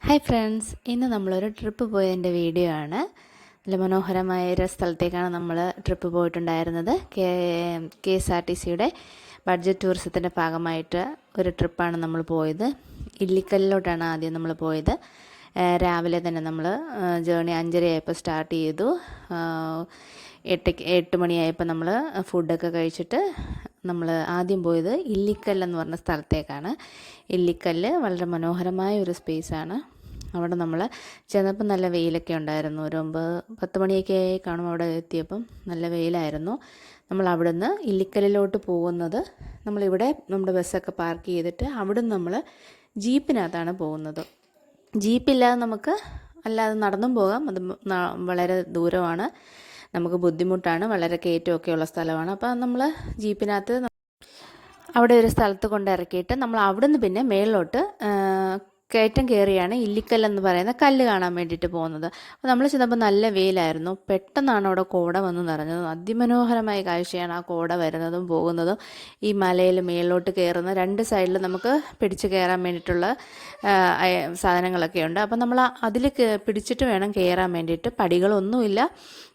Hi friends, ഇന്ന് നമ്മളൊരു trip പോയതിൻ്റെ വീഡിയോ ആണ്. നല്ല മനോഹരമായ ഒരു സ്ഥലത്തേക്കാണ് നമ്മൾ ട്രിപ്പ് പോയിട്ടുണ്ടായിരുന്നത്. KSRTCയുടെ ബഡ്ജറ്റ് ടൂറിസത്തിൻ്റെ ഭാഗമായിട്ട് ഒരു ട്രിപ്പാണ് നമ്മൾ പോയത്. ഇല്ലിക്കല്ലിലോട്ടാണ് ആദ്യം നമ്മൾ പോയത്. രാവിലെ തന്നെ നമ്മൾ ജേണി 5:30 സ്റ്റാർട്ട് ചെയ്തു. 8 മണിയായപ്പോൾ നമ്മൾ ഫുഡൊക്കെ കഴിച്ചിട്ട് നമ്മൾ ആദ്യം പോയത് ഇല്ലിക്കല്ലെന്ന് പറഞ്ഞ സ്ഥലത്തേക്കാണ്. ഇല്ലിക്കല്ല് വളരെ മനോഹരമായ ഒരു സ്പേസാണ്. അവിടെ നമ്മൾ ചെന്നപ്പോൾ നല്ല വെയിലൊക്കെ ഉണ്ടായിരുന്നു. ഒരു 9-10 മണിയൊക്കെ ആയി കാണും അവിടെ എത്തിയപ്പം. നല്ല വെയിലായിരുന്നു. നമ്മൾ അവിടെ നിന്ന് ഇല്ലിക്കല്ലിലോട്ട് പോകുന്നത്, നമ്മളിവിടെ നമ്മുടെ ബസ്സൊക്കെ പാർക്ക് ചെയ്തിട്ട് അവിടെ നിന്ന് നമ്മൾ ജീപ്പിനകത്താണ് പോകുന്നത്. ജീപ്പില്ലാതെ നമുക്ക് അല്ലാതെ നടന്നും പോകാം. അത് വളരെ ദൂരമാണ്, നമുക്ക് ബുദ്ധിമുട്ടാണ്, വളരെ കയറ്റമൊക്കെയുള്ള സ്ഥലമാണ്. അപ്പോൾ നമ്മൾ ജീപ്പിനകത്ത് അവിടെ ഒരു സ്ഥലത്ത് കൊണ്ട് ഇറക്കിയിട്ട് നമ്മൾ അവിടുന്ന് പിന്നെ മേളിലോട്ട് കയറ്റം കയറിയാണ് ഇല്ലിക്കല്ലെന്ന് പറയുന്ന കല്ല് കാണാൻ വേണ്ടിയിട്ട് പോകുന്നത്. അപ്പോൾ നമ്മൾ ചെന്നപ്പോൾ നല്ല വെയിലായിരുന്നു. പെട്ടെന്നാണ് അവിടെ കോട വന്ന് നിറഞ്ഞത്. അതിമനോഹരമായ കാഴ്ചയാണ് ആ കോട വരുന്നതും പോകുന്നതും. ഈ മലയിൽ മേളിലോട്ട് കയറുന്ന രണ്ട് സൈഡിൽ നമുക്ക് പിടിച്ച് കയറാൻ വേണ്ടിയിട്ടുള്ള സാധനങ്ങളൊക്കെ ഉണ്ട്. അപ്പോൾ നമ്മൾ അതിൽ പിടിച്ചിട്ട് വേണം കയറാൻ വേണ്ടിയിട്ട്. പടികളൊന്നുമില്ല,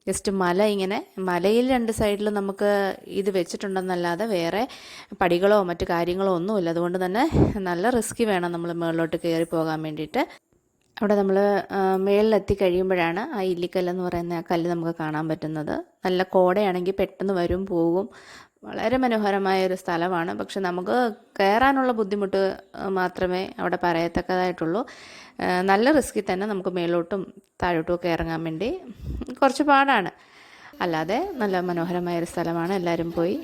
ജസ്റ്റ് മല ഇങ്ങനെ, മലയിൽ രണ്ട് സൈഡിൽ നമുക്ക് ഇത് വെച്ചിട്ടുണ്ടെന്നല്ലാതെ വേറെ പടികളോ മറ്റു കാര്യങ്ങളോ ഒന്നുമില്ല. അതുകൊണ്ട് തന്നെ നല്ല റിസ്കി വേണം നമ്മൾ മുകളിലോട്ട് കയറി പോകാൻ വേണ്ടിയിട്ട്. അവിടെ നമ്മൾ മേളിലെത്തി കഴിയുമ്പോഴാണ് ആ ഇല്ലിക്കല്ലെന്ന് പറയുന്ന ആ കല്ല് നമുക്ക് കാണാൻ പറ്റുന്നത്. നല്ല കോടയാണെങ്കിൽ പെട്ടെന്ന് വരും പോകും. വളരെ മനോഹരമായ ഒരു സ്ഥലമാണ്. പക്ഷെ നമുക്ക് കയറാനുള്ള ബുദ്ധിമുട്ട് മാത്രമേ അവിടെ പറയത്തക്കതായിട്ടുള്ളൂ. നല്ല റിസ്കിൽ തന്നെ നമുക്ക് മേലോട്ടും താഴോട്ടും ഒക്കെ ഇറങ്ങാൻ വേണ്ടി കുറച്ച് പാടാണ്. അല്ലാതെ നല്ല മനോഹരമായൊരു സ്ഥലമാണ്. എല്ലാവരും പോയി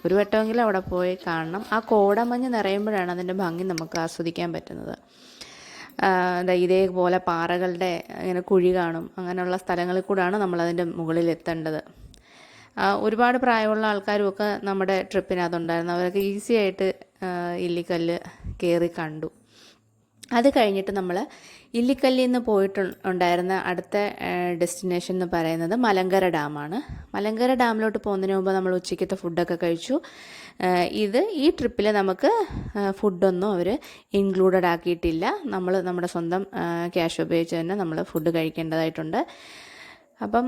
ഒരു വട്ടമെങ്കിലും അവിടെ പോയി കാണണം. ആ കോടമഞ്ഞ് നിറയുമ്പോഴാണ് അതിൻ്റെ ഭംഗി നമുക്ക് ആസ്വദിക്കാൻ പറ്റുന്നത്. ഇതേപോലെ പാറകളുടെ ഇങ്ങനെ കുഴി കാണും. അങ്ങനെയുള്ള സ്ഥലങ്ങളിൽ കൂടാണ് നമ്മളതിൻ്റെ മുകളിൽ എത്തേണ്ടത്. ഒരുപാട് പ്രായമുള്ള ആൾക്കാരുമൊക്കെ നമ്മുടെ ട്രിപ്പിനകത്തുണ്ടായിരുന്നു. അവരൊക്കെ ഈസി ആയിട്ട് ഇല്ലിക്കല്ല് കയറി കണ്ടു. അത് കഴിഞ്ഞിട്ട് നമ്മൾ ഇല്ലിക്കല്ലിൽ നിന്ന് പോയിട്ടുണ്ടായിരുന്ന അടുത്ത ഡെസ്റ്റിനേഷൻ എന്ന് പറയുന്നത് മലങ്കര ഡാമാണ്. മലങ്കര ഡാമിലോട്ട് പോകുന്നതിന് മുമ്പ് നമ്മൾ ഉച്ചയ്ക്കത്തെ ഫുഡൊക്കെ കഴിച്ചു. ഈ ട്രിപ്പിൽ നമുക്ക് ഫുഡൊന്നും അവർ ഇൻക്ലൂഡഡ് ആക്കിയിട്ടില്ല. നമ്മൾ നമ്മുടെ സ്വന്തം ക്യാഷ് ഉപയോഗിച്ച് തന്നെ നമ്മൾ ഫുഡ് കഴിക്കേണ്ടതായിട്ടുണ്ട്. അപ്പം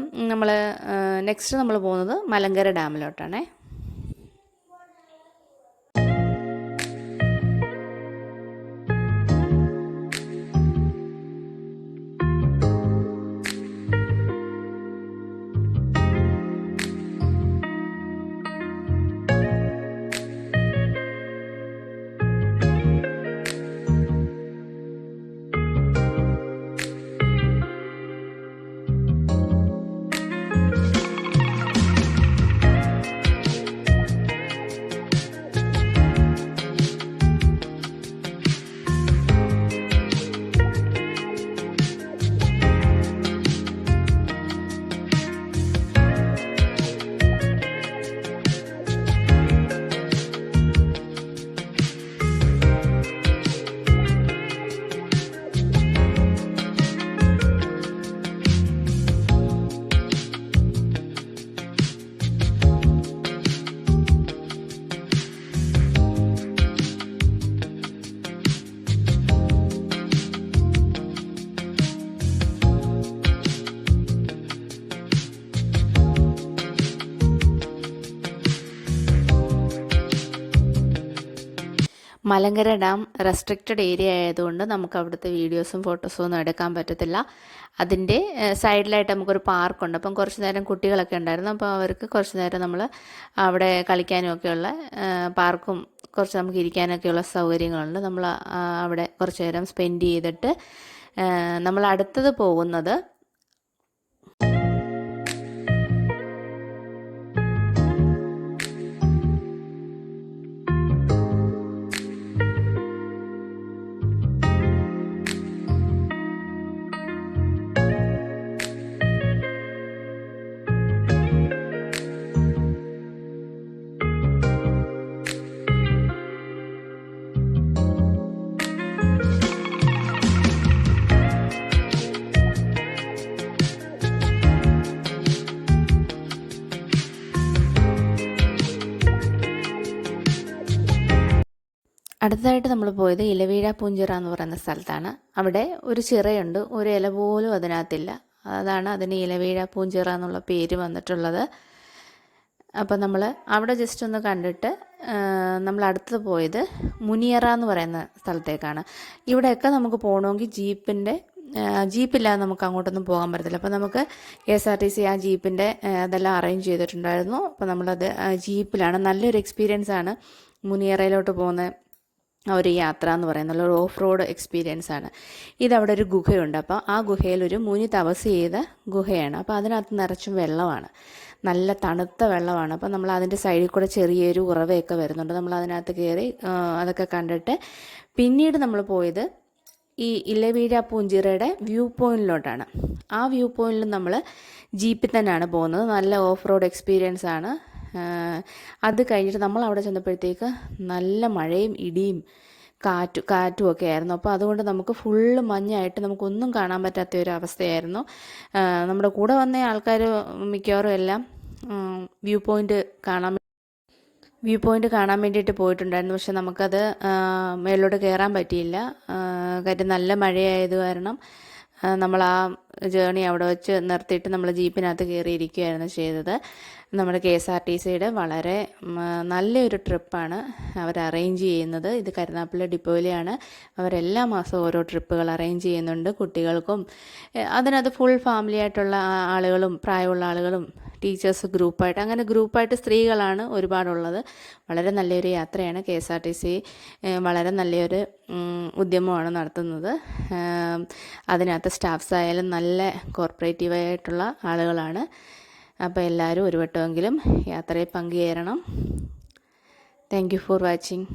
നെക്സ്റ്റ് നമ്മൾ പോകുന്നത് മലങ്കര ഡാമിലോട്ടാണേ. മലങ്കര ഡാം റെസ്ട്രിക്റ്റഡ് ഏരിയ ആയതുകൊണ്ട് നമുക്ക് അവിടുത്തെ വീഡിയോസും ഫോട്ടോസും ഒന്നും എടുക്കാൻ പറ്റത്തില്ല. അതിൻ്റെ സൈഡിലായിട്ട് നമുക്കൊരു പാർക്കുണ്ട്. അപ്പം കുറച്ച് നേരം കുട്ടികളൊക്കെ ഉണ്ടായിരുന്നു. അപ്പോൾ അവർക്ക് കുറച്ച് നേരം നമ്മൾ അവിടെ കളിക്കാനും ഒക്കെയുള്ള പാർക്കും കുറച്ച് നമുക്ക് ഇരിക്കാനൊക്കെയുള്ള സൗകര്യങ്ങളുണ്ട്. നമ്മൾ അവിടെ കുറച്ച് നേരം സ്പെൻഡ് ചെയ്തിട്ട് നമ്മൾ അടുത്തത് പോകുന്നത് അടുത്തതായിട്ട് നമ്മൾ പോയത് ഇലവീഴ പൂഞ്ചിറ എന്ന് പറയുന്ന സ്ഥലത്താണ്. അവിടെ ഒരു ചിറയുണ്ട്, ഒരു ഇല പോലും അതിനകത്തില്ല. അതാണ് അതിന് ഇലവീഴ പൂഞ്ചിറ എന്നുള്ള പേര് വന്നിട്ടുള്ളത്. അപ്പോൾ നമ്മൾ അവിടെ ജസ്റ്റ് ഒന്ന് കണ്ടിട്ട് നമ്മൾ അടുത്ത് പോയത് മുനിയറ എന്ന് പറയുന്ന സ്ഥലത്തേക്കാണ്. ഇവിടെയൊക്കെ നമുക്ക് പോകണമെങ്കിൽ ജീപ്പില്ലാതെ നമുക്ക് അങ്ങോട്ടൊന്നും പോകാൻ പറ്റത്തില്ല. അപ്പോൾ നമുക്ക് KSRTC ആ ജീപ്പിൻ്റെ അതെല്ലാം അറേഞ്ച് ചെയ്തിട്ടുണ്ടായിരുന്നു. അപ്പോൾ നമ്മളത് ജീപ്പിലാണ്. നല്ലൊരു എക്സ്പീരിയൻസ് ആണ് മുനിയറയിലോട്ട് പോകുന്ന ഒരു യാത്ര എന്ന് പറയുന്നത്. ഒരു ഓഫ് റോഡ് എക്സ്പീരിയൻസ് ആണ്. ഇതവിടെ ഒരു ഗുഹയുണ്ട്. അപ്പോൾ ആ ഗുഹയിൽ ഒരു മുനി തപസ് ചെയ്ത ഗുഹയാണ്. അപ്പോൾ അതിനകത്ത് നിറച്ചും വെള്ളമാണ്, നല്ല തണുത്ത വെള്ളമാണ്. അപ്പോൾ നമ്മൾ അതിൻ്റെ സൈഡിൽ കൂടെ ചെറിയൊരു ഉറവയൊക്കെ വരുന്നുണ്ട്. നമ്മൾ അതിനകത്ത് കയറി അതൊക്കെ കണ്ടിട്ട് പിന്നീട് നമ്മൾ പോയത് ഈ ഇലവീഴ പൂഞ്ചിറയുടെ വ്യൂ പോയിൻറ്റിലോട്ടാണ്. ആ വ്യൂ പോയിൻറ്റിൽ നമ്മൾ ജീപ്പിൽ തന്നെയാണ് പോകുന്നത്. നല്ല ഓഫ് റോഡ് എക്സ്പീരിയൻസ് ആണ്. അത് കഴിഞ്ഞിട്ട് നമ്മൾ അവിടെ ചെന്നപ്പോഴത്തേക്ക് നല്ല മഴയും ഇടിയും കാറ്റും ഒക്കെ ആയിരുന്നു. അപ്പോൾ അതുകൊണ്ട് നമുക്ക് ഫുള്ള് മഞ്ഞായിട്ട് നമുക്കൊന്നും കാണാൻ പറ്റാത്ത ഒരു അവസ്ഥയായിരുന്നു. നമ്മുടെ കൂടെ വന്ന ആൾക്കാർ മിക്കവാറും എല്ലാം വ്യൂ പോയിൻ്റ് കാണാൻ വേണ്ടിയിട്ട് പോയിട്ടുണ്ടായിരുന്നു. പക്ഷെ നമുക്കത് മേലോട്ട് കയറാൻ പറ്റിയില്ല. കാര്യം നല്ല മഴയായത് കാരണം നമ്മൾ ആ ജേണി അവിടെ വെച്ച് നിർത്തിയിട്ട് നമ്മൾ ജീപ്പിനകത്ത് കയറിയിരിക്കുകയായിരുന്നു ചെയ്തത്. നമ്മുടെ KSRTCയുടെ വളരെ നല്ലൊരു ട്രിപ്പാണ് അവർ അറേഞ്ച് ചെയ്യുന്നത്. ഇത് കരുനാഗപ്പള്ളി ഡിപ്പോയിലെയാണ്. അവരെല്ലാ മാസവും ഓരോ ട്രിപ്പുകൾ അറേഞ്ച് ചെയ്യുന്നുണ്ട് കുട്ടികൾക്കും. അതിനകത്ത് ഫുൾ ഫാമിലി ആയിട്ടുള്ള ആളുകളും പ്രായമുള്ള ആളുകളും ടീച്ചേഴ്സ് ഗ്രൂപ്പായിട്ട്, അങ്ങനെ ഗ്രൂപ്പായിട്ട് സ്ത്രീകളാണ് ഒരുപാടുള്ളത്. വളരെ നല്ലൊരു യാത്രയാണ്. KSRTC വളരെ നല്ലൊരു ഉദ്യമമാണ് നടത്തുന്നത്. അതിനകത്ത് സ്റ്റാഫ്സ് ആയാലും നല്ല കോർപ്പറേറ്റീവായിട്ടുള്ള ആളുകളാണ്. അപ്പോൾ എല്ലാവരും ഒരു വട്ടമെങ്കിലും യാത്രയിൽ പങ്കുചേരണം. Thank you for watching.